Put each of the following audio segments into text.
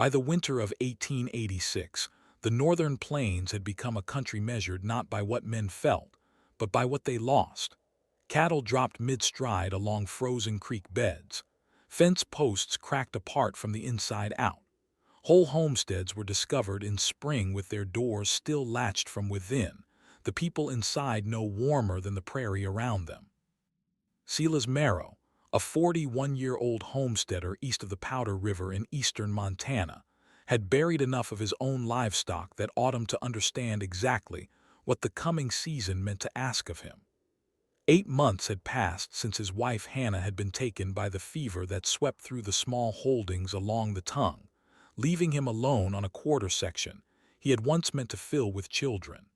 By the winter of 1886, the northern plains had become a country measured not by what men felt, but by what they lost. Cattle dropped mid-stride along frozen creek beds. Fence posts cracked apart from the inside out. Whole homesteads were discovered in spring with their doors still latched from within, the people inside no warmer than the prairie around them. Silas Marrow, a 41-year-old homesteader east of the Powder River in eastern Montana, had buried enough of his own livestock that autumn to understand exactly what the coming season meant to ask of him. 8 months had passed since his wife Hannah had been taken by the fever that swept through the small holdings along the tongue, leaving him alone on a quarter section he had once meant to fill with children.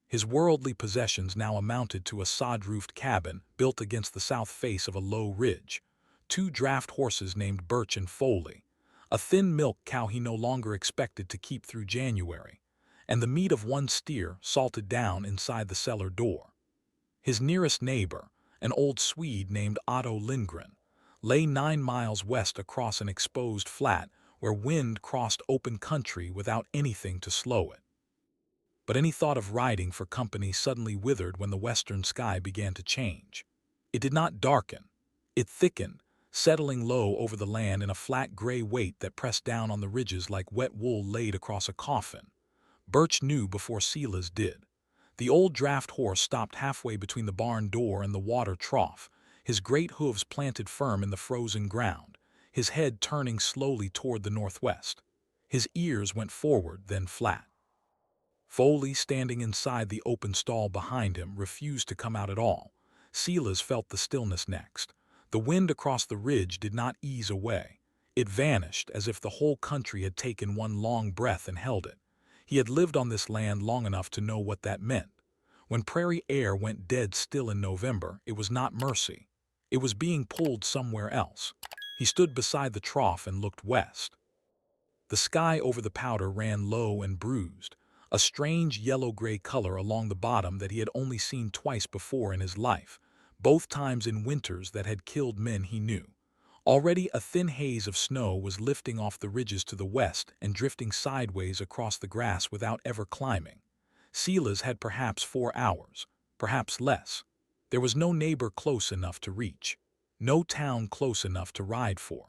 His worldly possessions now amounted to a sod-roofed cabin built against the south face of a low ridge, 2 draft horses named Birch and Foley, a thin milk cow he no longer expected to keep through January, and the meat of 1 steer salted down inside the cellar door. His nearest neighbor, an old Swede named Otto Lindgren, lay 9 miles west across an exposed flat where wind crossed open country without anything to slow it. But any thought of riding for company suddenly withered when the western sky began to change. It did not darken. It thickened, settling low over the land in a flat gray weight that pressed down on the ridges like wet wool laid across a coffin. Birch knew before Silas did. The old draft horse stopped halfway between the barn door and the water trough, his great hooves planted firm in the frozen ground, his head turning slowly toward the northwest. His ears went forward, then flat. Foley, standing inside the open stall behind him, refused to come out at all. Silas felt the stillness next. The wind across the ridge did not ease away. It vanished as if the whole country had taken one long breath and held it. He had lived on this land long enough to know what that meant. When prairie air went dead still in November, it was not mercy. It was being pulled somewhere else. He stood beside the trough and looked west. The sky over the Powder ran low and bruised, a strange yellow-gray color along the bottom that he had only seen twice before in his life, both times in winters that had killed men he knew. Already a thin haze of snow was lifting off the ridges to the west and drifting sideways across the grass without ever climbing. Silas had perhaps 4 hours, perhaps less. There was no neighbor close enough to reach, no town close enough to ride for.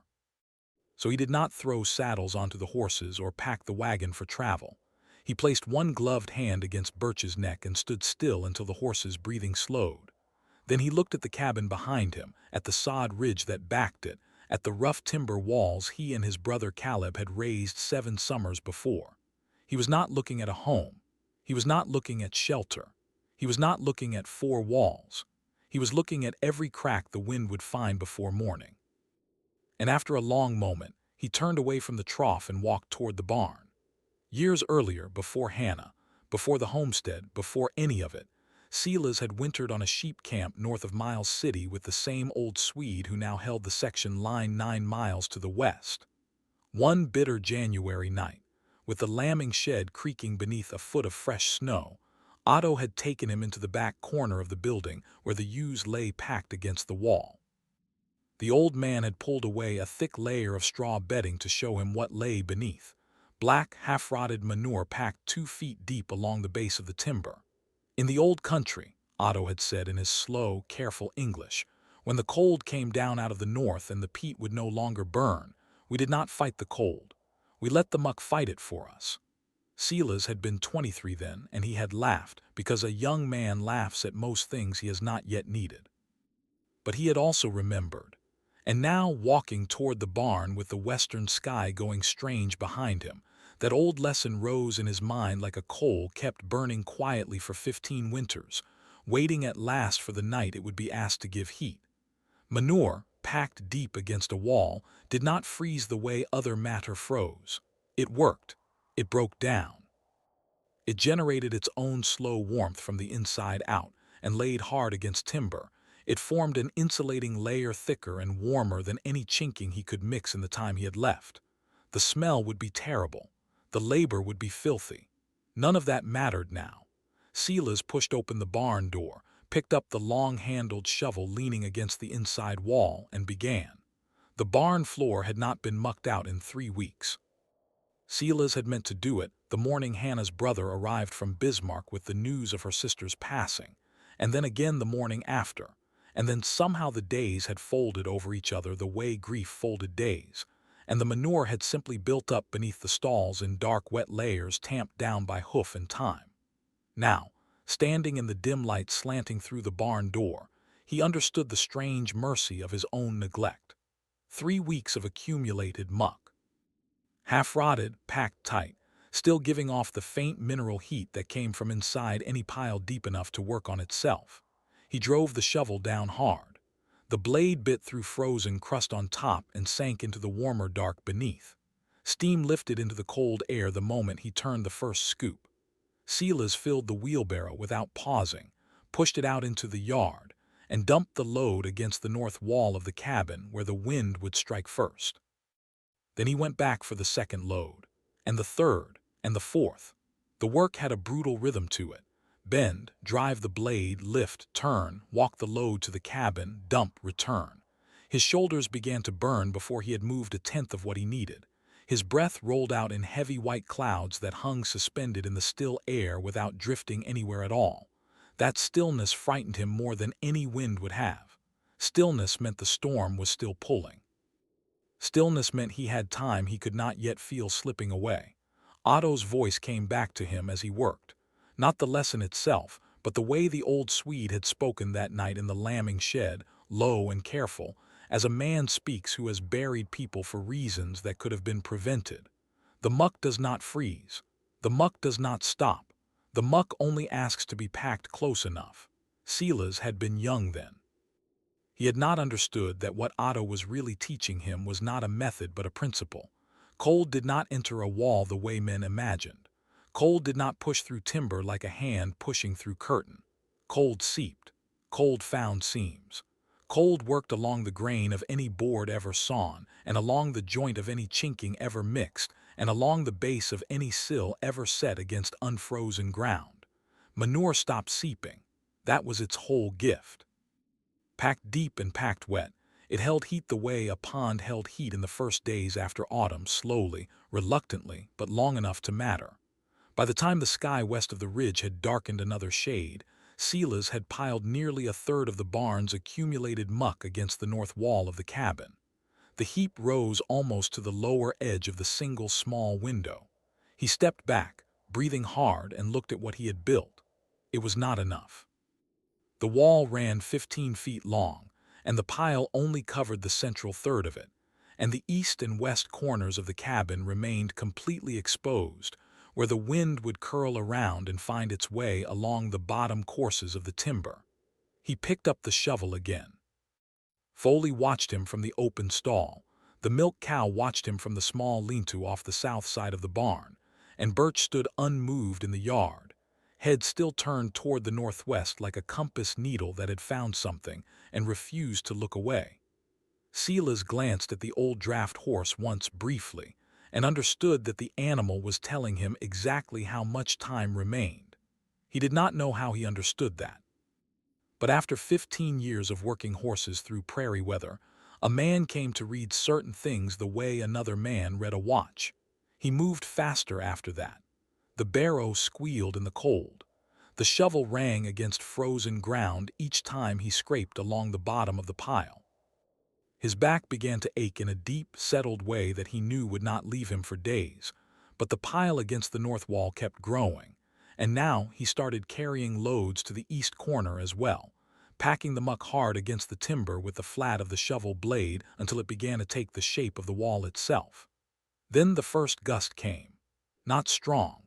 So he did not throw saddles onto the horses or pack the wagon for travel. He placed one gloved hand against Birch's neck and stood still until the horse's breathing slowed. Then he looked at the cabin behind him, at the sod ridge that backed it, at the rough timber walls he and his brother Caleb had raised 7 summers before. He was not looking at a home. He was not looking at shelter. He was not looking at 4 walls. He was looking at every crack the wind would find before morning. And after a long moment, he turned away from the trough and walked toward the barn. Years earlier, before Hannah, before the homestead, before any of it, Silas had wintered on a sheep camp north of Miles City with the same old Swede who now held the section line 9 miles to the west. One bitter January night, with the lambing shed creaking beneath a foot of fresh snow, Otto had taken him into the back corner of the building where the ewes lay packed against the wall. The old man had pulled away a thick layer of straw bedding to show him what lay beneath. Black, half-rotted manure packed 2 feet deep along the base of the timber. In the old country, Otto had said in his slow, careful English, when the cold came down out of the north and the peat would no longer burn, we did not fight the cold. We let the muck fight it for us. Silas had been 23 then, and he had laughed, because a young man laughs at most things he has not yet needed. But he had also remembered. And now, walking toward the barn with the western sky going strange behind him, that old lesson rose in his mind like a coal kept burning quietly for 15 winters, waiting at last for the night it would be asked to give heat. Manure, packed deep against a wall, did not freeze the way other matter froze. It worked. It broke down. It generated its own slow warmth from the inside out and laid hard against timber. It formed an insulating layer thicker and warmer than any chinking he could mix in the time he had left. The smell would be terrible. The labor would be filthy. None of that mattered now. Silas pushed open the barn door, picked up the long-handled shovel leaning against the inside wall, and began. The barn floor had not been mucked out in 3 weeks. Silas had meant to do it the morning Hannah's brother arrived from Bismarck with the news of her sister's passing, and then again the morning after, and then somehow the days had folded over each other the way grief folded days, and the manure had simply built up beneath the stalls in dark wet layers tamped down by hoof and time. Now, standing in the dim light slanting through the barn door, he understood the strange mercy of his own neglect. 3 weeks of accumulated muck. Half-rotted, packed tight, still giving off the faint mineral heat that came from inside any pile deep enough to work on itself. He drove the shovel down hard. The blade bit through frozen crust on top and sank into the warmer dark beneath. Steam lifted into the cold air the moment he turned the first scoop. Silas filled the wheelbarrow without pausing, pushed it out into the yard, and dumped the load against the north wall of the cabin where the wind would strike first. Then he went back for the second load, and the third, and the fourth. The work had a brutal rhythm to it. Bend, drive the blade, lift, turn, walk the load to the cabin, dump, return. His shoulders began to burn before he had moved a tenth of what he needed. His breath rolled out in heavy white clouds that hung suspended in the still air without drifting anywhere at all. That stillness frightened him more than any wind would have. Stillness meant the storm was still pulling. Stillness meant he had time he could not yet feel slipping away. Otto's voice came back to him as he worked. Not the lesson itself, but the way the old Swede had spoken that night in the lambing shed, low and careful, as a man speaks who has buried people for reasons that could have been prevented. The muck does not freeze. The muck does not stop. The muck only asks to be packed close enough. Silas had been young then. He had not understood that what Otto was really teaching him was not a method but a principle. Cold did not enter a wall the way men imagined. Cold did not push through timber like a hand pushing through curtain. Cold seeped. Cold found seams. Cold worked along the grain of any board ever sawn, and along the joint of any chinking ever mixed, and along the base of any sill ever set against unfrozen ground. Manure stopped seeping. That was its whole gift. Packed deep and packed wet, it held heat the way a pond held heat in the first days after autumn, slowly, reluctantly, but long enough to matter. By the time the sky west of the ridge had darkened another shade, Silas had piled nearly a third of the barn's accumulated muck against the north wall of the cabin. The heap rose almost to the lower edge of the single small window. He stepped back, breathing hard, and looked at what he had built. It was not enough. The wall ran 15 feet long, and the pile only covered the central third of it, and the east and west corners of the cabin remained completely exposed, where the wind would curl around and find its way along the bottom courses of the timber. He picked up the shovel again. Foley watched him from the open stall. The milk cow watched him from the small lean-to off the south side of the barn, and Birch stood unmoved in the yard, head still turned toward the northwest like a compass needle that had found something and refused to look away. Silas glanced at the old draft horse once briefly and understood that the animal was telling him exactly how much time remained. He did not know how he understood that. But after 15 years of working horses through prairie weather, a man came to read certain things the way another man read a watch. He moved faster after that. The barrow squealed in the cold. The shovel rang against frozen ground each time he scraped along the bottom of the pile. His back began to ache in a deep, settled way that he knew would not leave him for days, but the pile against the north wall kept growing, and now he started carrying loads to the east corner as well, packing the muck hard against the timber with the flat of the shovel blade until it began to take the shape of the wall itself. Then the first gust came. Not strong.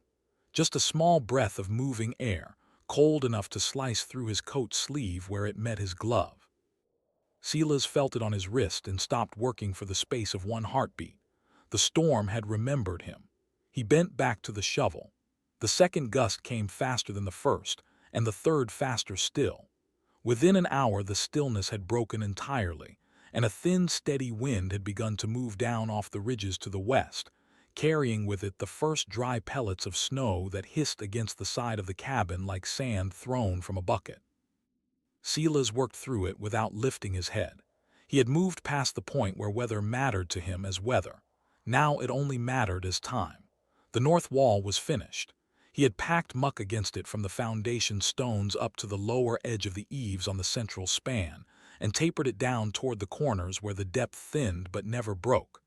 Just a small breath of moving air, cold enough to slice through his coat sleeve where it met his glove. Silas felt it on his wrist and stopped working for the space of one heartbeat. The storm had remembered him. He bent back to the shovel. The second gust came faster than the first, and the third faster still. Within an hour the stillness had broken entirely, and a thin, steady wind had begun to move down off the ridges to the west, carrying with it the first dry pellets of snow that hissed against the side of the cabin like sand thrown from a bucket. Silas worked through it without lifting his head. He had moved past the point where weather mattered to him as weather. Now it only mattered as time. The north wall was finished. He had packed muck against it from the foundation stones up to the lower edge of the eaves on the central span, and tapered it down toward the corners where the depth thinned but never broke.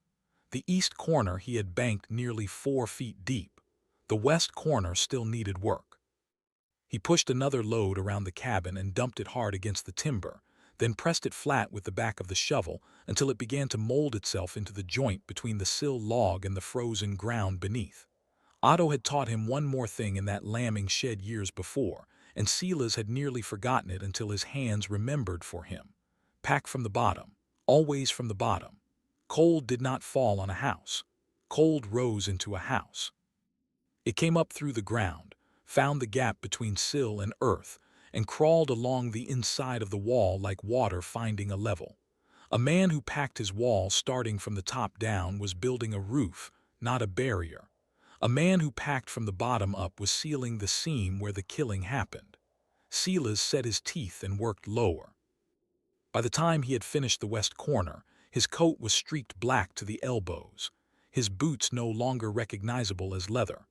The east corner he had banked nearly 4 feet deep. The west corner still needed work. He pushed another load around the cabin and dumped it hard against the timber, then pressed it flat with the back of the shovel until it began to mold itself into the joint between the sill log and the frozen ground beneath. Otto had taught him one more thing in that lambing shed years before, and Silas had nearly forgotten it until his hands remembered for him. Pack from the bottom, always from the bottom. Cold did not fall on a house. Cold rose into a house. It came up through the ground, found the gap between sill and earth, and crawled along the inside of the wall like water finding a level. A man who packed his wall starting from the top down was building a roof, not a barrier. A man who packed from the bottom up was sealing the seam where the killing happened. Silas set his teeth and worked lower. By the time he had finished the west corner, his coat was streaked black to the elbows, his boots no longer recognizable as leather,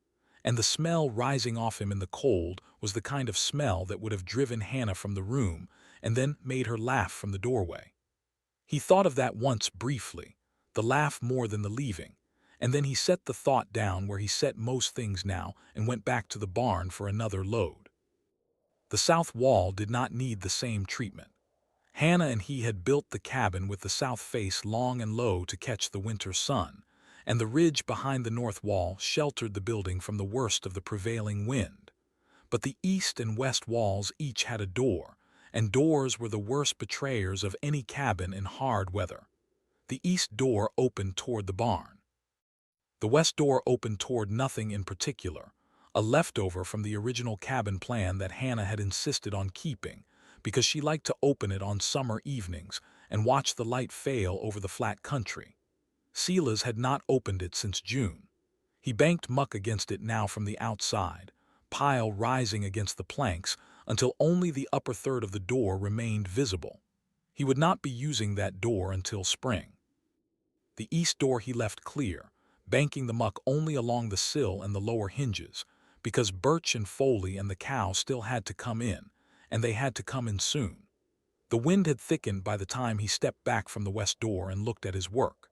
and the smell rising off him in the cold was the kind of smell that would have driven Hannah from the room and then made her laugh from the doorway. He thought of that once briefly, the laugh more than the leaving, and then he set the thought down where he set most things now and went back to the barn for another load. The south wall did not need the same treatment. Hannah and he had built the cabin with the south face long and low to catch the winter sun, and the ridge behind the north wall sheltered the building from the worst of the prevailing wind. But the east and west walls each had a door, and doors were the worst betrayers of any cabin in hard weather. The east door opened toward the barn. The west door opened toward nothing in particular, a leftover from the original cabin plan that Hannah had insisted on keeping, because she liked to open it on summer evenings and watch the light fail over the flat country. Silas had not opened it since June. He banked muck against it now from the outside, pile rising against the planks until only the upper third of the door remained visible. He would not be using that door until spring. The east door he left clear, banking the muck only along the sill and the lower hinges, because Birch and Foley and the cow still had to come in, and they had to come in soon. The wind had thickened by the time he stepped back from the west door and looked at his work.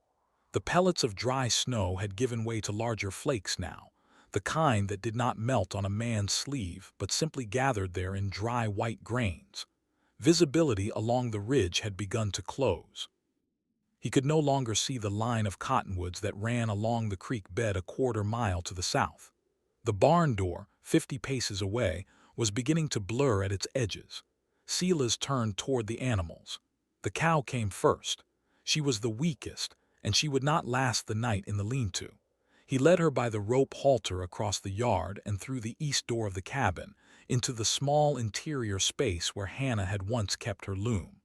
The pellets of dry snow had given way to larger flakes now, the kind that did not melt on a man's sleeve but simply gathered there in dry white grains. Visibility along the ridge had begun to close. He could no longer see the line of cottonwoods that ran along the creek bed a quarter-mile to the south. The barn door, 50 paces away, was beginning to blur at its edges. Silas turned toward the animals. The cow came first. She was the weakest, and she would not last the night in the lean-to. He led her by the rope halter across the yard and through the east door of the cabin, into the small interior space where Hannah had once kept her loom.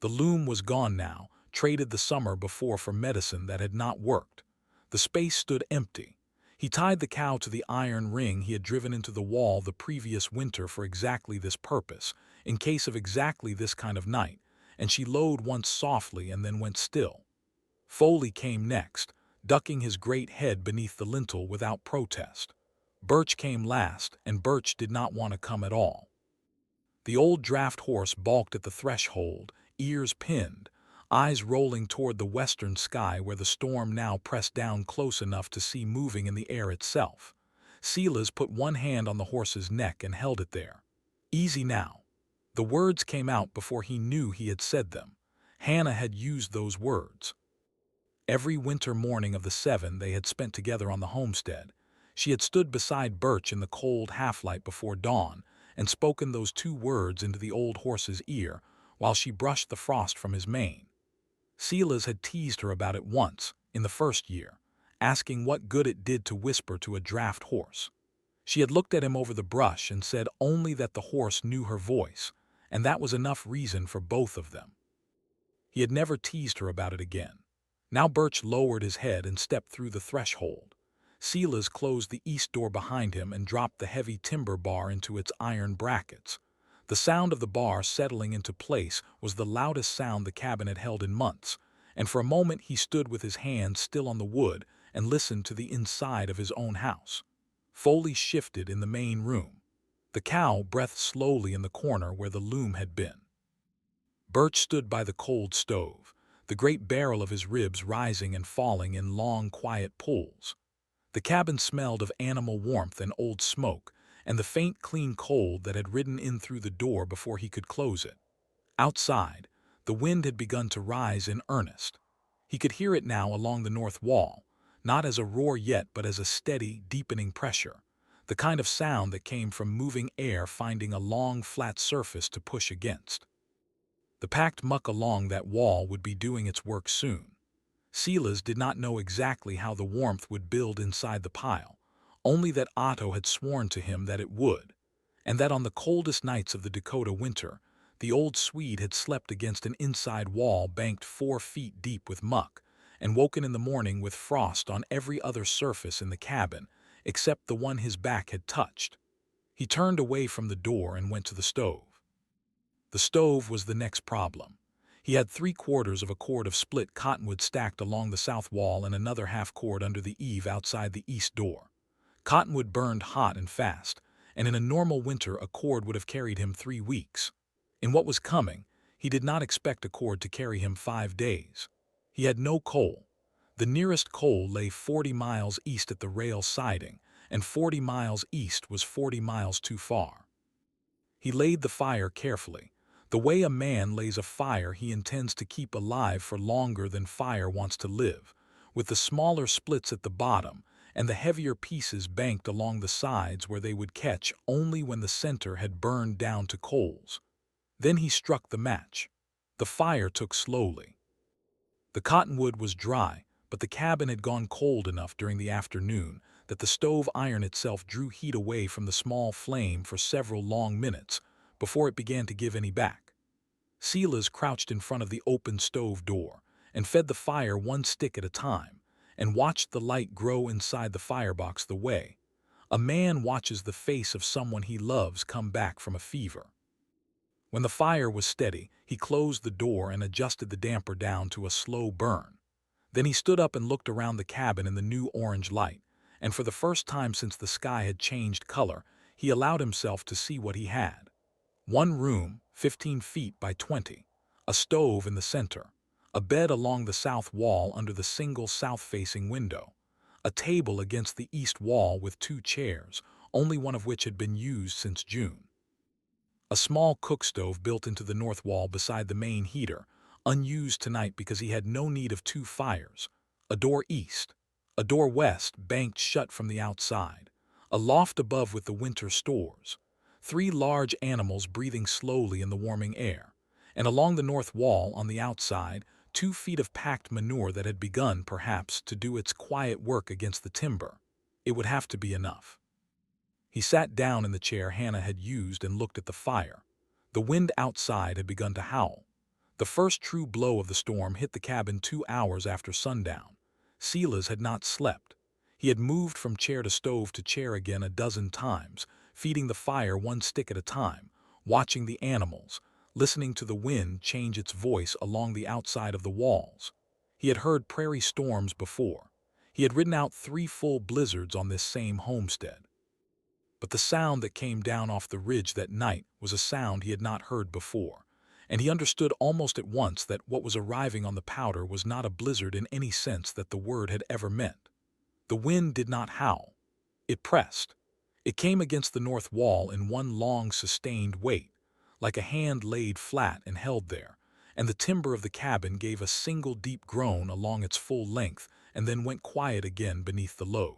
The loom was gone now, traded the summer before for medicine that had not worked. The space stood empty. He tied the cow to the iron ring he had driven into the wall the previous winter for exactly this purpose, in case of exactly this kind of night, and she lowed once softly and then went still. Foley came next, ducking his great head beneath the lintel without protest. Birch came last, and Birch did not want to come at all. The old draft horse balked at the threshold, ears pinned, eyes rolling toward the western sky where the storm now pressed down close enough to see moving in the air itself. Silas put one hand on the horse's neck and held it there. Easy now. The words came out before he knew he had said them. Hannah had used those words. Every winter morning of the 7 they had spent together on the homestead, she had stood beside Birch in the cold half-light before dawn and spoken those 2 words into the old horse's ear while she brushed the frost from his mane. Silas had teased her about it once, in the first year, asking what good it did to whisper to a draft horse. She had looked at him over the brush and said only that the horse knew her voice, and that was enough reason for both of them. He had never teased her about it again. Now Birch lowered his head and stepped through the threshold. Silas closed the east door behind him and dropped the heavy timber bar into its iron brackets. The sound of the bar settling into place was the loudest sound the cabin had held in months, and for a moment he stood with his hands still on the wood and listened to the inside of his own house. Foley shifted in the main room. The cow breathed slowly in the corner where the loom had been. Birch stood by the cold stove, the great barrel of his ribs rising and falling in long, quiet pulls. The cabin smelled of animal warmth and old smoke, and the faint, clean cold that had ridden in through the door before he could close it. Outside, the wind had begun to rise in earnest. He could hear it now along the north wall, not as a roar yet but as a steady, deepening pressure, the kind of sound that came from moving air finding a long, flat surface to push against. The packed muck along that wall would be doing its work soon. Silas did not know exactly how the warmth would build inside the pile, only that Otto had sworn to him that it would, and that on the coldest nights of the Dakota winter, the old Swede had slept against an inside wall banked 4 feet deep with muck, and woken in the morning with frost on every other surface in the cabin, except the one his back had touched. He turned away from the door and went to the stove. The stove was the next problem. He had 3/4 of a cord of split cottonwood stacked along the south wall and another half cord under the eave outside the east door. Cottonwood burned hot and fast, and in a normal winter a cord would have carried him 3 weeks. In what was coming, he did not expect a cord to carry him 5 days. He had no coal. The nearest coal lay 40 miles east at the rail siding, and 40 miles east was 40 miles too far. He laid the fire carefully. The way a man lays a fire he intends to keep alive for longer than fire wants to live, with the smaller splits at the bottom and the heavier pieces banked along the sides where they would catch only when the center had burned down to coals. Then he struck the match. The fire took slowly. The cottonwood was dry, but the cabin had gone cold enough during the afternoon that the stove iron itself drew heat away from the small flame for several long minutes before it began to give any back. Silas crouched in front of the open stove door and fed the fire 1 stick at a time and watched the light grow inside the firebox the way a man watches the face of someone he loves come back from a fever. When the fire was steady, he closed the door and adjusted the damper down to a slow burn. Then he stood up and looked around the cabin in the new orange light, and for the first time since the sky had changed color, he allowed himself to see what he had. 1 room, 15 feet by 20, a stove in the center, a bed along the south wall under the single south-facing window, a table against the east wall with 2 chairs, only one of which had been used since June. A small cook stove built into the north wall beside the main heater, unused tonight because he had no need of 2 fires, a door east, a door west banked shut from the outside, a loft above with the winter stores, 3 large animals breathing slowly in the warming air, and along the north wall on the outside, 2 feet of packed manure that had begun, perhaps, to do its quiet work against the timber. It would have to be enough. He sat down in the chair Hannah had used and looked at the fire. The wind outside had begun to howl. The first true blow of the storm hit the cabin 2 hours after sundown. Silas had not slept. He had moved from chair to stove to chair again a dozen times, feeding the fire 1 stick at a time, watching the animals, listening to the wind change its voice along the outside of the walls. He had heard prairie storms before. He had ridden out 3 full blizzards on this same homestead. But the sound that came down off the ridge that night was a sound he had not heard before, and he understood almost at once that what was arriving on the Powder was not a blizzard in any sense that the word had ever meant. The wind did not howl. It pressed. It came against the north wall in one long, sustained weight, like a hand laid flat and held there, and the timber of the cabin gave a single deep groan along its full length and then went quiet again beneath the load.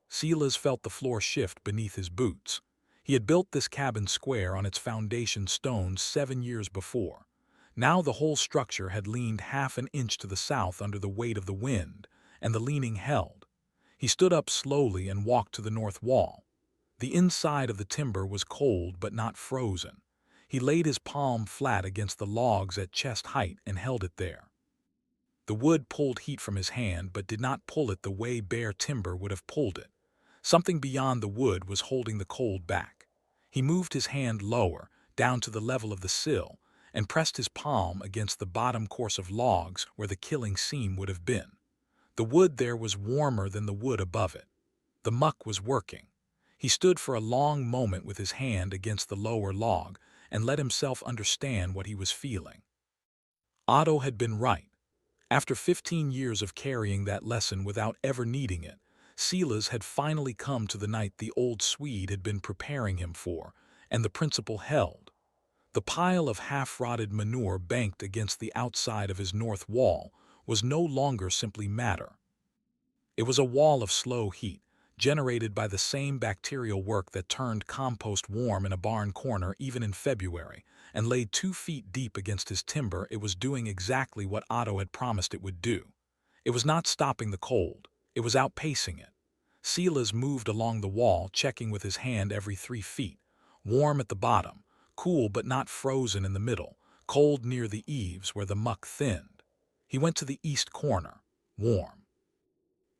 Silas felt the floor shift beneath his boots. He had built this cabin square on its foundation stones 7 years before. Now the whole structure had leaned half an inch to the south under the weight of the wind, and the leaning held. He stood up slowly and walked to the north wall. The inside of the timber was cold but not frozen. He laid his palm flat against the logs at chest height and held it there. The wood pulled heat from his hand but did not pull it the way bare timber would have pulled it. Something beyond the wood was holding the cold back. He moved his hand lower, down to the level of the sill, and pressed his palm against the bottom course of logs where the killing seam would have been. The wood there was warmer than the wood above it. The muck was working. He stood for a long moment with his hand against the lower log and let himself understand what he was feeling. Otto had been right. After 15 years of carrying that lesson without ever needing it, Silas had finally come to the night the old Swede had been preparing him for, and the principle held. The pile of half-rotted manure banked against the outside of his north wall was no longer simply matter. It was a wall of slow heat, generated by the same bacterial work that turned compost warm in a barn corner even in February, and laid 2 feet deep against his timber. It was doing exactly what Otto had promised it would do. It was not stopping the cold, it was outpacing it. Silas moved along the wall, checking with his hand every 3 feet, warm at the bottom, cool but not frozen in the middle, cold near the eaves where the muck thinned. He went to the east corner, warm.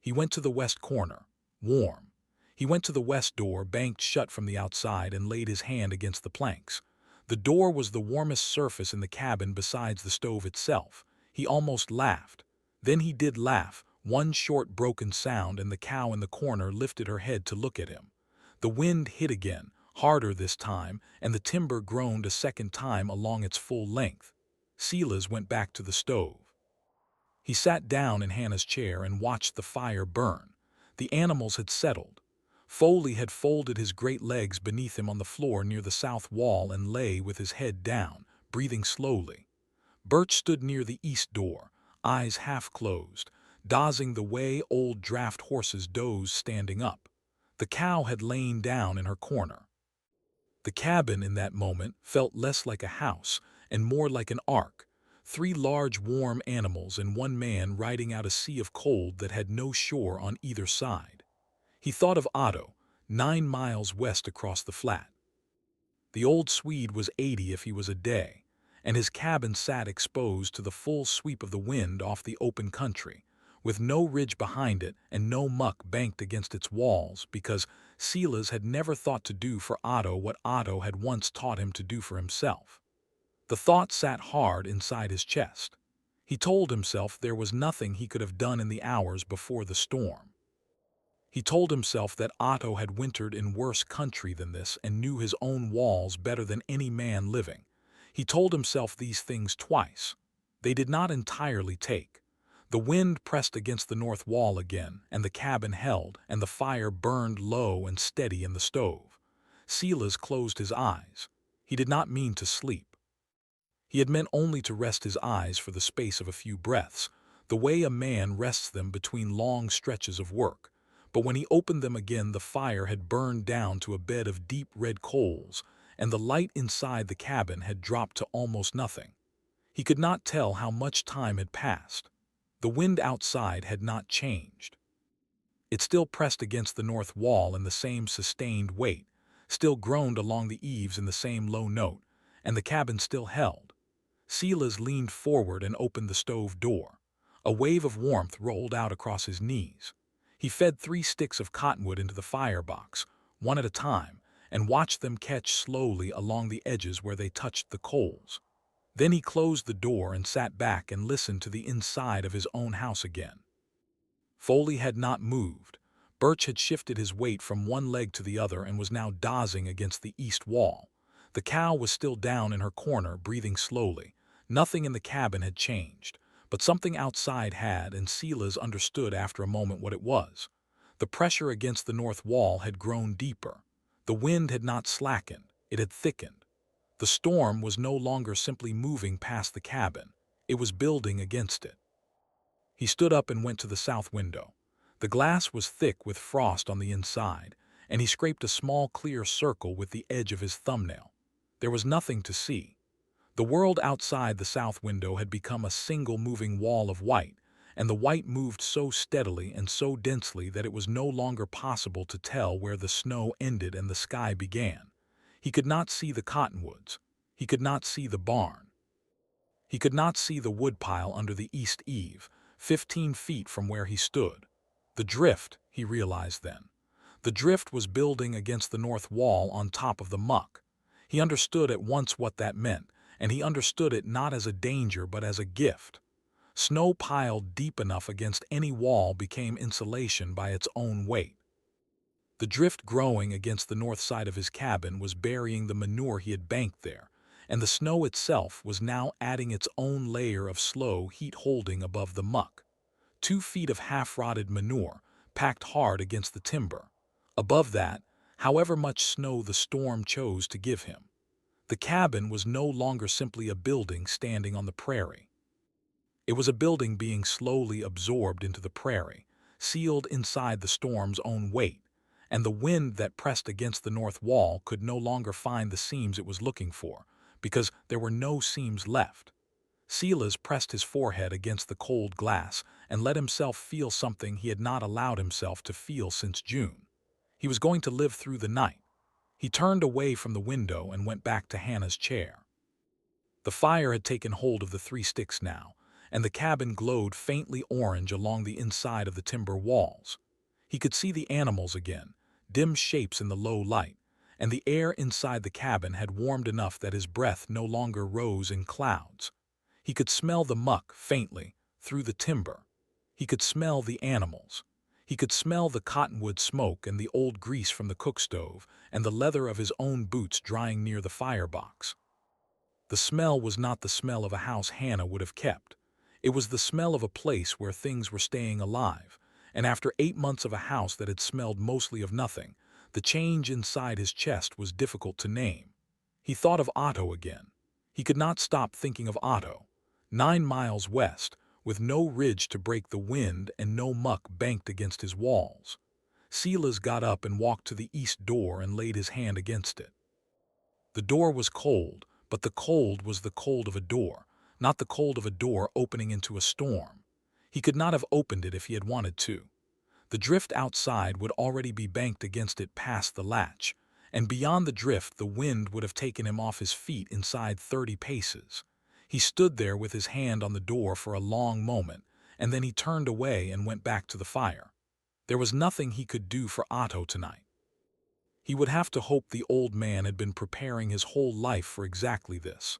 He went to the west corner, warm. He went to the west door, banked shut from the outside, and laid his hand against the planks. The door was the warmest surface in the cabin besides the stove itself. He almost laughed. Then he did laugh, one short broken sound, and the cow in the corner lifted her head to look at him. The wind hit again, harder this time, and the timber groaned a second time along its full length. Silas went back to the stove. He sat down in Hannah's chair and watched the fire burn. The animals had settled. Foley had folded his great legs beneath him on the floor near the south wall and lay with his head down, breathing slowly. Birch stood near the east door, eyes half closed, dozing the way old draft horses doze standing up. The cow had lain down in her corner. The cabin in that moment felt less like a house and more like an ark. 3 large warm animals and one man riding out a sea of cold that had no shore on either side. He thought of Otto, 9 miles west across the flat. The old Swede was 80 if he was a day, and his cabin sat exposed to the full sweep of the wind off the open country, with no ridge behind it and no muck banked against its walls, because Silas had never thought to do for Otto what Otto had once taught him to do for himself. The thought sat hard inside his chest. He told himself there was nothing he could have done in the hours before the storm. He told himself that Otto had wintered in worse country than this and knew his own walls better than any man living. He told himself these things twice. They did not entirely take. The wind pressed against the north wall again, and the cabin held, and the fire burned low and steady in the stove. Silas closed his eyes. He did not mean to sleep. He had meant only to rest his eyes for the space of a few breaths, the way a man rests them between long stretches of work. But when he opened them again, the fire had burned down to a bed of deep red coals, and the light inside the cabin had dropped to almost nothing. He could not tell how much time had passed. The wind outside had not changed. It still pressed against the north wall in the same sustained weight, still groaned along the eaves in the same low note, and the cabin still held. Silas leaned forward and opened the stove door. A wave of warmth rolled out across his knees. He fed 3 sticks of cottonwood into the firebox, one at a time, and watched them catch slowly along the edges where they touched the coals. Then he closed the door and sat back and listened to the inside of his own house again. Foley had not moved. Birch had shifted his weight from one leg to the other and was now dozing against the east wall. The cow was still down in her corner, breathing slowly. Nothing in the cabin had changed, but something outside had, and Silas understood after a moment what it was. The pressure against the north wall had grown deeper. The wind had not slackened, it had thickened. The storm was no longer simply moving past the cabin, it was building against it. He stood up and went to the south window. The glass was thick with frost on the inside, and he scraped a small clear circle with the edge of his thumbnail. There was nothing to see. The world outside the south window had become a single moving wall of white, and the white moved so steadily and so densely that it was no longer possible to tell where the snow ended and the sky began. He could not see the cottonwoods. He could not see the barn. He could not see the woodpile under the east eave, 15 feet from where he stood. The drift, he realized then. The drift was building against the north wall on top of the muck. He understood at once what that meant, and he understood it not as a danger but as a gift. Snow piled deep enough against any wall became insulation by its own weight. The drift growing against the north side of his cabin was burying the manure he had banked there, and the snow itself was now adding its own layer of slow heat holding above the muck. 2 feet of half-rotted manure, packed hard against the timber. Above that, however much snow the storm chose to give him. The cabin was no longer simply a building standing on the prairie. It was a building being slowly absorbed into the prairie, sealed inside the storm's own weight, and the wind that pressed against the north wall could no longer find the seams it was looking for, because there were no seams left. Silas pressed his forehead against the cold glass and let himself feel something he had not allowed himself to feel since June. He was going to live through the night. He turned away from the window and went back to Hannah's chair. The fire had taken hold of the 3 sticks now, and the cabin glowed faintly orange along the inside of the timber walls. He could see the animals again, dim shapes in the low light, and the air inside the cabin had warmed enough that his breath no longer rose in clouds. He could smell the muck faintly through the timber. He could smell the animals. He could smell the cottonwood smoke and the old grease from the cook stove and the leather of his own boots drying near the firebox. The smell was not the smell of a house Hannah would have kept. It was the smell of a place where things were staying alive, and after 8 months of a house that had smelled mostly of nothing, the change inside his chest was difficult to name. He thought of Otto again. He could not stop thinking of Otto. 9 miles west, with no ridge to break the wind and no muck banked against his walls. Silas got up and walked to the east door and laid his hand against it. The door was cold, but the cold was the cold of a door, not the cold of a door opening into a storm. He could not have opened it if he had wanted to. The drift outside would already be banked against it past the latch, and beyond the drift the wind would have taken him off his feet inside 30 paces. He stood there with his hand on the door for a long moment, and then he turned away and went back to the fire. There was nothing he could do for Otto tonight. He would have to hope the old man had been preparing his whole life for exactly this.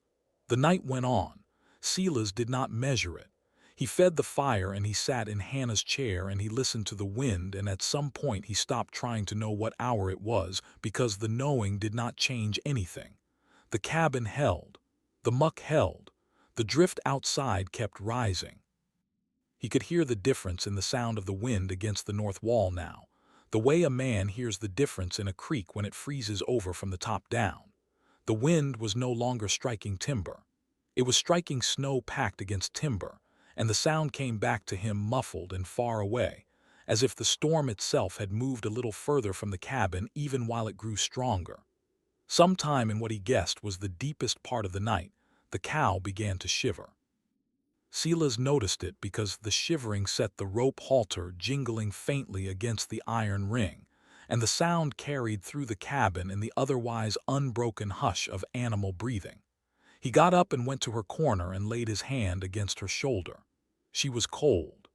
The night went on. Silas did not measure it. He fed the fire and he sat in Hannah's chair and he listened to the wind, and at some point he stopped trying to know what hour it was because the knowing did not change anything. The cabin held. The muck held. The drift outside kept rising. He could hear the difference in the sound of the wind against the north wall now, the way a man hears the difference in a creek when it freezes over from the top down. The wind was no longer striking timber. It was striking snow packed against timber, and the sound came back to him muffled and far away, as if the storm itself had moved a little further from the cabin even while it grew stronger. Sometime in what he guessed was the deepest part of the night, the cow began to shiver. Silas noticed it because the shivering set the rope halter jingling faintly against the iron ring, and the sound carried through the cabin in the otherwise unbroken hush of animal breathing. He got up and went to her corner and laid his hand against her shoulder. She was cold.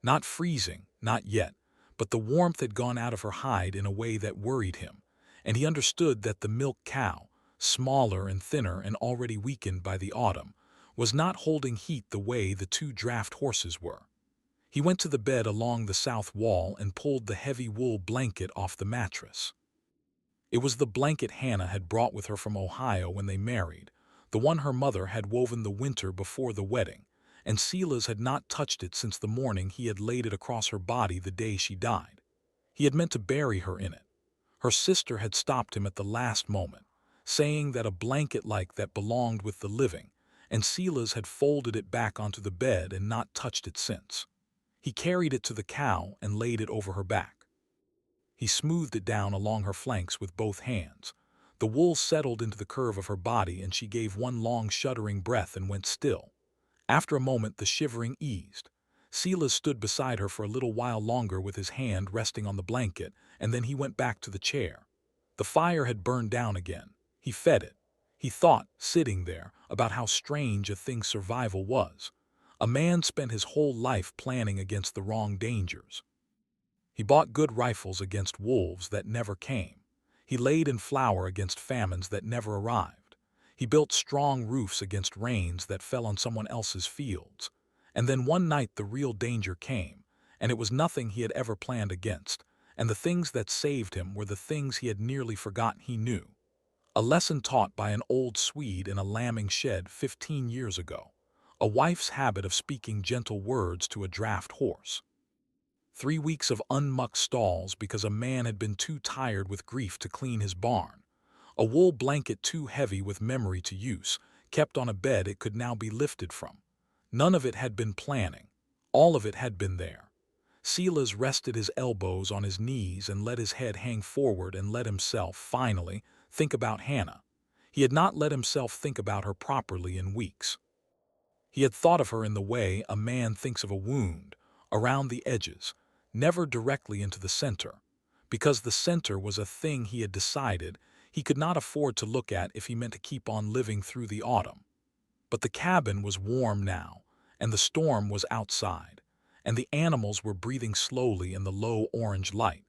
Not freezing, not yet, but the warmth had gone out of her hide in a way that worried him, and he understood that the milk cow, smaller and thinner and already weakened by the autumn, was not holding heat the way the 2 draft horses were. He went to the bed along the south wall and pulled the heavy wool blanket off the mattress. It was the blanket Hannah had brought with her from Ohio when they married, the one her mother had woven the winter before the wedding, and Silas had not touched it since the morning he had laid it across her body the day she died. He had meant to bury her in it. Her sister had stopped him at the last moment, saying that a blanket like that belonged with the living, and Silas had folded it back onto the bed and not touched it since. He carried it to the cow and laid it over her back. He smoothed it down along her flanks with both hands. The wool settled into the curve of her body and she gave one long shuddering breath and went still. After a moment the shivering eased. Silas stood beside her for a little while longer with his hand resting on the blanket, and then he went back to the chair. The fire had burned down again. He fed it. He thought, sitting there, about how strange a thing survival was. A man spent his whole life planning against the wrong dangers. He bought good rifles against wolves that never came. He laid in flour against famines that never arrived. He built strong roofs against rains that fell on someone else's fields. And then one night the real danger came, and it was nothing he had ever planned against, and the things that saved him were the things he had nearly forgotten he knew. A lesson taught by an old Swede in a lambing shed 15 years ago. A wife's habit of speaking gentle words to a draft horse. 3 weeks of unmucked stalls because a man had been too tired with grief to clean his barn. A wool blanket too heavy with memory to use, kept on a bed it could now be lifted from. None of it had been planning. All of it had been there. Silas rested his elbows on his knees and let his head hang forward and let himself, finally, think about Hannah. He had not let himself think about her properly in weeks. He had thought of her in the way a man thinks of a wound, around the edges, never directly into the center, because the center was a thing he had decided he could not afford to look at if he meant to keep on living through the autumn. But the cabin was warm now, and the storm was outside, and the animals were breathing slowly in the low orange light,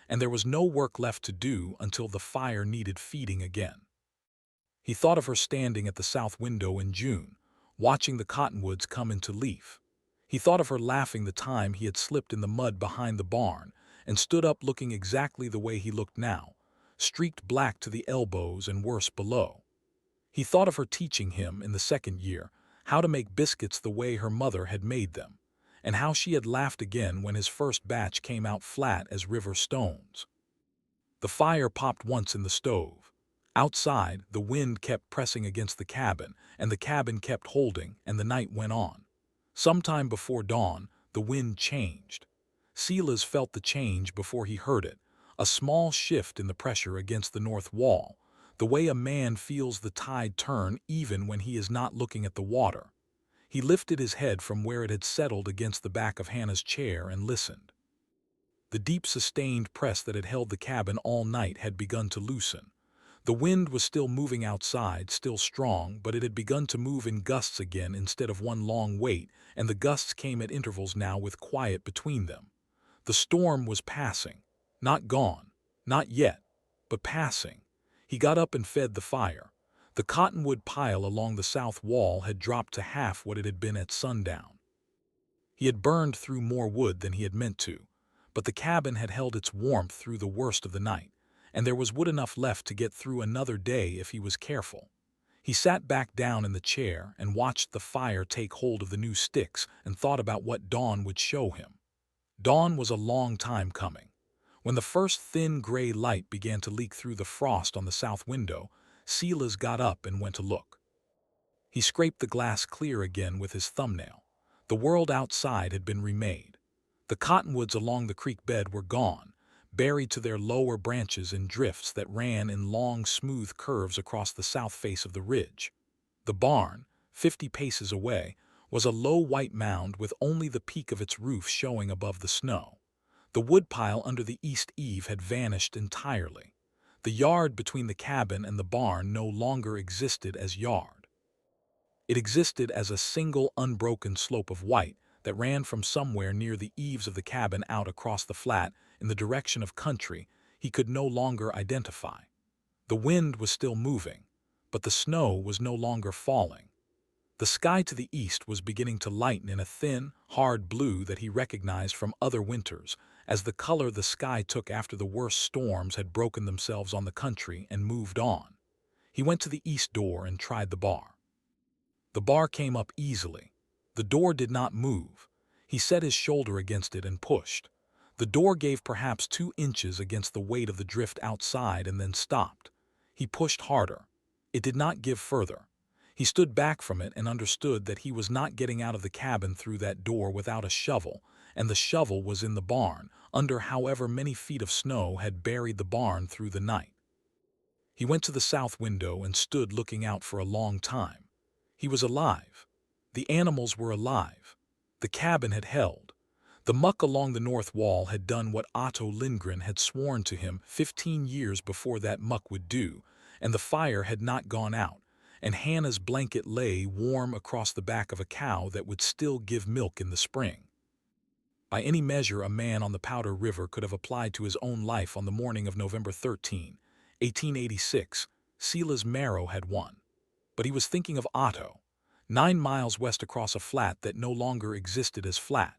and there was no work left to do until the fire needed feeding again. He thought of her standing at the south window in June, watching the cottonwoods come into leaf. He thought of her laughing the time he had slipped in the mud behind the barn and stood up looking exactly the way he looked now, streaked black to the elbows and worse below. He thought of her teaching him, in the second year, how to make biscuits the way her mother had made them, and how she had laughed again when his first batch came out flat as river stones. The fire popped once in the stove. Outside, the wind kept pressing against the cabin, and the cabin kept holding, and the night went on. Sometime before dawn, the wind changed. Silas felt the change before he heard it, a small shift in the pressure against the north wall, the way a man feels the tide turn even when he is not looking at the water. He lifted his head from where it had settled against the back of Hannah's chair and listened. The deep sustained press that had held the cabin all night had begun to loosen. The wind was still moving outside, still strong, but it had begun to move in gusts again instead of one long wait, and the gusts came at intervals now with quiet between them. The storm was passing. Not gone. Not yet. But passing. He got up and fed the fire. The cottonwood pile along the south wall had dropped to half what it had been at sundown. He had burned through more wood than he had meant to, but the cabin had held its warmth through the worst of the night, and there was wood enough left to get through another day if he was careful. He sat back down in the chair and watched the fire take hold of the new sticks and thought about what dawn would show him. Dawn was a long time coming. When the first thin gray light began to leak through the frost on the south window, Silas got up and went to look. He scraped the glass clear again with his thumbnail. The world outside had been remade. The cottonwoods along the creek bed were gone, buried to their lower branches in drifts that ran in long, smooth curves across the south face of the ridge. The barn, 50 paces away, was a low white mound with only the peak of its roof showing above the snow. The woodpile under the east eave had vanished entirely. The yard between the cabin and the barn no longer existed as yard. It existed as a single unbroken slope of white that ran from somewhere near the eaves of the cabin out across the flat in the direction of country he could no longer identify. The wind was still moving, but the snow was no longer falling. The sky to the east was beginning to lighten in a thin, hard blue that he recognized from other winters as the color the sky took after the worst storms had broken themselves on the country and moved on. He went to the east door and tried the bar. The bar came up easily. The door did not move. He set his shoulder against it and pushed. The door gave perhaps 2 inches against the weight of the drift outside and then stopped. He pushed harder. It did not give further. He stood back from it and understood that he was not getting out of the cabin through that door without a shovel, and the shovel was in the barn, under however many feet of snow had buried the barn through the night. He went to the south window and stood looking out for a long time. He was alive. The animals were alive. The cabin had held. The muck along the north wall had done what Otto Lindgren had sworn to him 15 years before that muck would do, and the fire had not gone out, and Hannah's blanket lay warm across the back of a cow that would still give milk in the spring. By any measure a man on the Powder River could have applied to his own life on the morning of November 13, 1886, Silas Marrow had won. But he was thinking of Otto. 9 miles west across a flat that no longer existed as flat.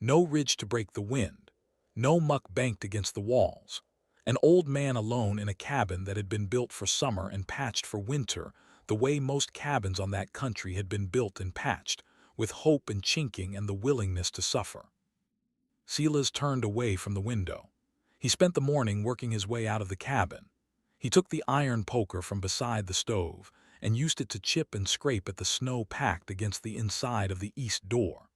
No ridge to break the wind. No muck banked against the walls. An old man alone in a cabin that had been built for summer and patched for winter, the way most cabins on that country had been built and patched, with hope and chinking and the willingness to suffer. Silas turned away from the window. He spent the morning working his way out of the cabin. He took the iron poker from beside the stove and used it to chip and scrape at the snow packed against the inside of the east door.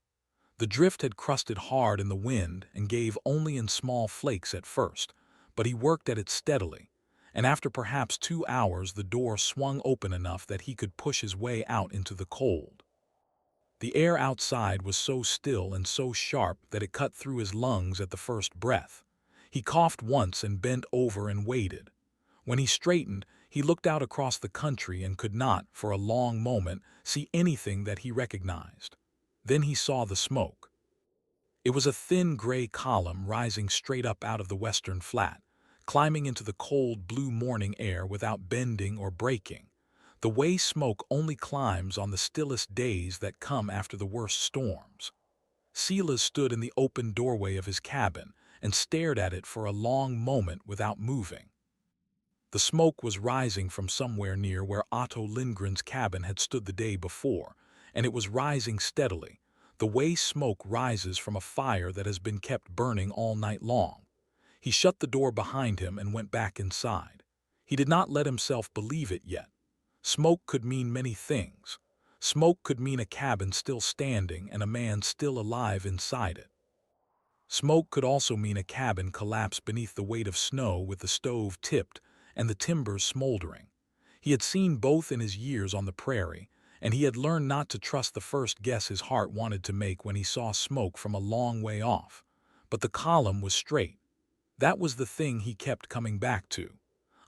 The drift had crusted hard in the wind and gave only in small flakes at first, but he worked at it steadily, and after perhaps 2 hours the door swung open enough that he could push his way out into the cold. The air outside was so still and so sharp that it cut through his lungs at the first breath. He coughed once and bent over and waited. When he straightened, he looked out across the country and could not, for a long moment, see anything that he recognized. Then he saw the smoke. It was a thin gray column rising straight up out of the western flat, climbing into the cold blue morning air without bending or breaking, the way smoke only climbs on the stillest days that come after the worst storms. Silas stood in the open doorway of his cabin and stared at it for a long moment without moving. The smoke was rising from somewhere near where Otto Lindgren's cabin had stood the day before, and it was rising steadily, the way smoke rises from a fire that has been kept burning all night long. He shut the door behind him and went back inside. He did not let himself believe it yet. Smoke could mean many things. Smoke could mean a cabin still standing and a man still alive inside it. Smoke could also mean a cabin collapsed beneath the weight of snow with the stove tipped and the timbers smoldering. He had seen both in his years on the prairie, and he had learned not to trust the first guess his heart wanted to make when he saw smoke from a long way off. But the column was straight. That was the thing he kept coming back to.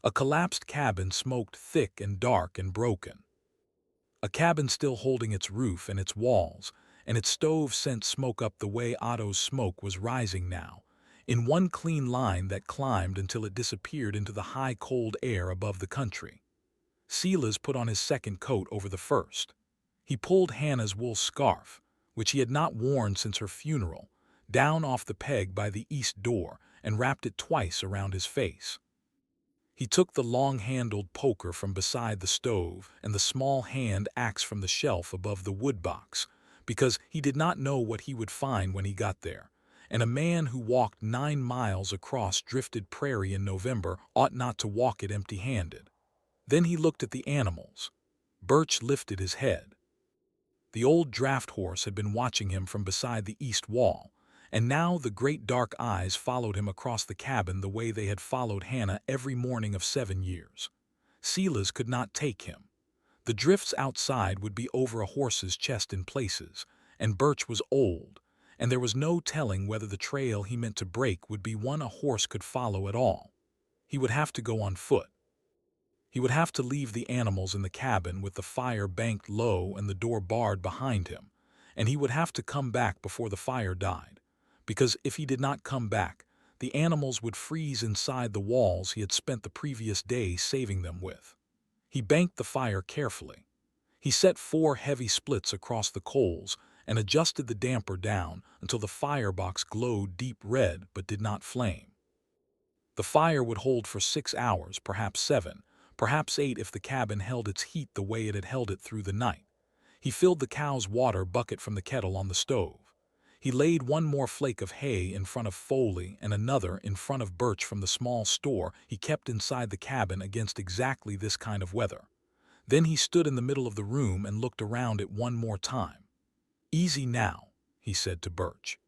A collapsed cabin smoked thick and dark and broken. A cabin still holding its roof and its walls, and its stove sent smoke up the way Otto's smoke was rising now, in one clean line that climbed until it disappeared into the high cold air above the country. Silas put on his second coat over the first. He pulled Hannah's wool scarf, which he had not worn since her funeral, down off the peg by the east door and wrapped it twice around his face. He took the long-handled poker from beside the stove and the small hand axe from the shelf above the wood box, because he did not know what he would find when he got there, and a man who walked 9 miles across drifted prairie in November ought not to walk it empty-handed. Then he looked at the animals. Birch lifted his head. The old draft horse had been watching him from beside the east wall, and now the great dark eyes followed him across the cabin the way they had followed Hannah every morning of 7 years. Silas could not take him. The drifts outside would be over a horse's chest in places, and Birch was old, and there was no telling whether the trail he meant to break would be one a horse could follow at all. He would have to go on foot. He would have to leave the animals in the cabin with the fire banked low and the door barred behind him, and he would have to come back before the fire died, because if he did not come back, the animals would freeze inside the walls he had spent the previous day saving them with. He banked the fire carefully. He set 4 heavy splits across the coals and adjusted the damper down until the firebox glowed deep red but did not flame. The fire would hold for 6 hours, perhaps 7, perhaps 8 if the cabin held its heat the way it had held it through the night. He filled the cow's water bucket from the kettle on the stove. He laid one more flake of hay in front of Foley and another in front of Birch from the small store he kept inside the cabin against exactly this kind of weather. Then he stood in the middle of the room and looked around it one more time. "Easy now," he said to Birch.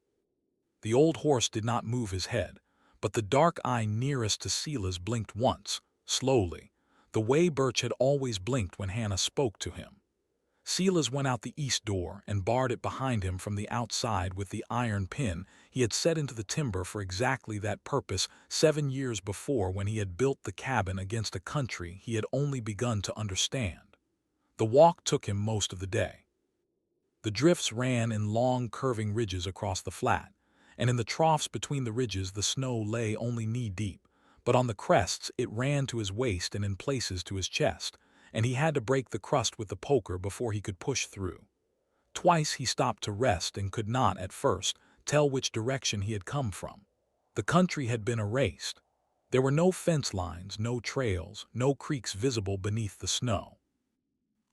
The old horse did not move his head, but the dark eye nearest to Silas blinked once, slowly, the way Birch had always blinked when Hannah spoke to him. Silas went out the east door and barred it behind him from the outside with the iron pin he had set into the timber for exactly that purpose 7 years before when he had built the cabin against a country he had only begun to understand. The walk took him most of the day. The drifts ran in long curving ridges across the flat, and in the troughs between the ridges the snow lay only knee-deep, but on the crests it ran to his waist and in places to his chest, and he had to break the crust with the poker before he could push through. Twice he stopped to rest and could not, at first, tell which direction he had come from. The country had been erased. There were no fence lines, no trails, no creeks visible beneath the snow.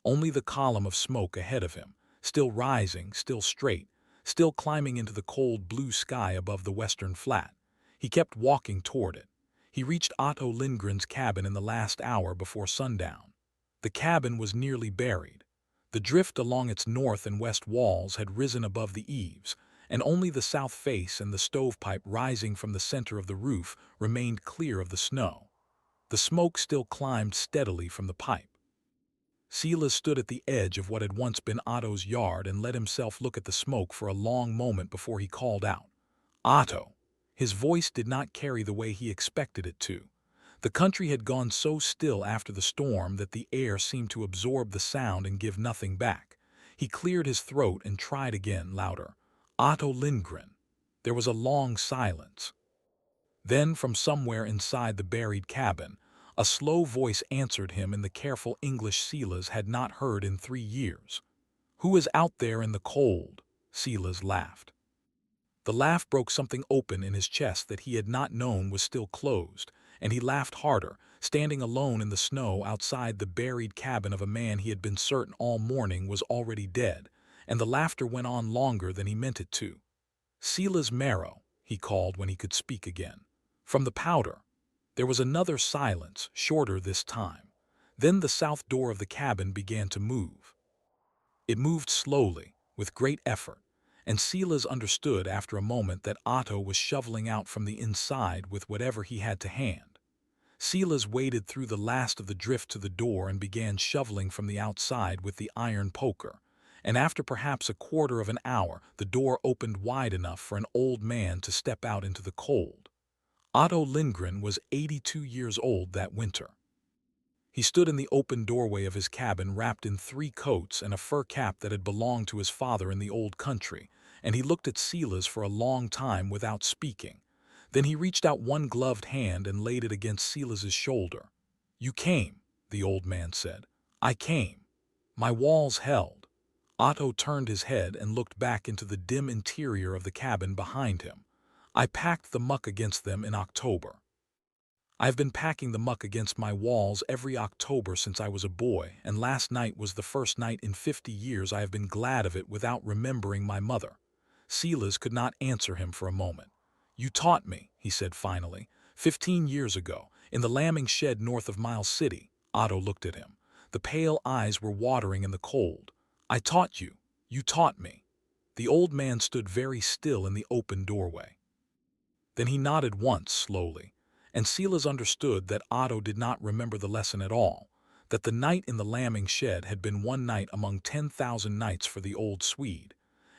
Only the column of smoke ahead of him, still rising, still straight, still climbing into the cold blue sky above the western flat. He kept walking toward it. He reached Otto Lindgren's cabin in the last hour before sundown. The cabin was nearly buried. The drift along its north and west walls had risen above the eaves, and only the south face and the stovepipe rising from the center of the roof remained clear of the snow. The smoke still climbed steadily from the pipe. Silas stood at the edge of what had once been Otto's yard and let himself look at the smoke for a long moment before he called out, "Otto!" His voice did not carry the way he expected it to. The country had gone so still after the storm that the air seemed to absorb the sound and give nothing back. He cleared his throat and tried again, louder. "Otto Lindgren." There was a long silence. Then, from somewhere inside the buried cabin, a slow voice answered him in the careful English Silas had not heard in 3 years. "Who is out there in the cold?" Silas laughed. The laugh broke something open in his chest that he had not known was still closed, and he laughed harder, standing alone in the snow outside the buried cabin of a man he had been certain all morning was already dead, and the laughter went on longer than he meant it to. "Silas Marrow," he called when he could speak again. "From the powder." There was another silence, shorter this time. Then the south door of the cabin began to move. It moved slowly, with great effort, and Silas understood after a moment that Otto was shoveling out from the inside with whatever he had to hand. Silas waded through the last of the drift to the door and began shoveling from the outside with the iron poker, and after perhaps a quarter of an hour the door opened wide enough for an old man to step out into the cold. Otto Lindgren was 82 years old that winter. He stood in the open doorway of his cabin wrapped in 3 coats and a fur cap that had belonged to his father in the old country, and he looked at Silas for a long time without speaking. Then he reached out one gloved hand and laid it against Silas's shoulder. "You came," the old man said. "I came. My walls held." Otto turned his head and looked back into the dim interior of the cabin behind him. "I packed the muck against them in October. I have been packing the muck against my walls every October since I was a boy, and last night was the first night in 50 years I have been glad of it without remembering my mother." Silas could not answer him for a moment. "You taught me," he said finally, 15 years ago, in the lambing shed north of Miles City." Otto looked at him. The pale eyes were watering in the cold. "I taught you. You taught me." The old man stood very still in the open doorway. Then he nodded once, slowly, and Silas understood that Otto did not remember the lesson at all, that the night in the lambing shed had been one night among 10,000 nights for the old Swede,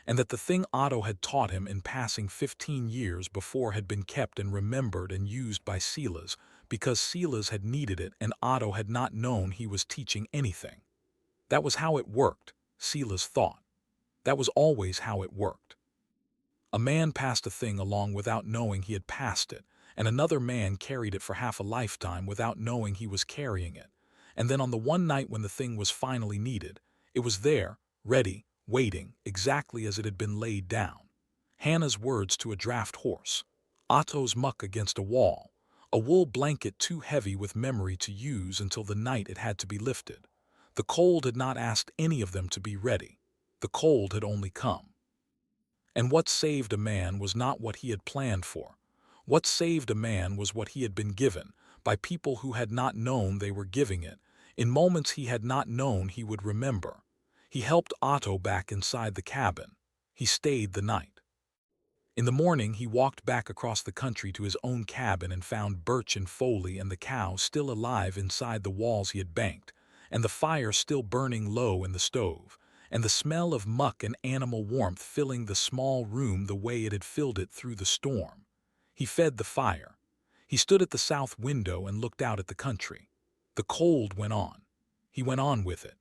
and that the thing Otto had taught him in passing 15 years before had been kept and remembered and used by Silas because Silas had needed it and Otto had not known he was teaching anything. That was how it worked, Silas thought. That was always how it worked. A man passed a thing along without knowing he had passed it, and another man carried it for half a lifetime without knowing he was carrying it. And then on the one night when the thing was finally needed, it was there, ready, waiting, exactly as it had been laid down. Hannah's words to a draft horse. Otto's muck against a wall. A wool blanket too heavy with memory to use until the night it had to be lifted. The cold had not asked any of them to be ready. The cold had only come. And what saved a man was not what he had planned for. What saved a man was what he had been given, by people who had not known they were giving it, in moments he had not known he would remember. He helped Otto back inside the cabin. He stayed the night. In the morning he walked back across the country to his own cabin and found Birch and Foley and the cow still alive inside the walls he had banked, and the fire still burning low in the stove, and the smell of muck and animal warmth filling the small room the way it had filled it through the storm. He fed the fire. He stood at the south window and looked out at the country. The cold went on. He went on with it.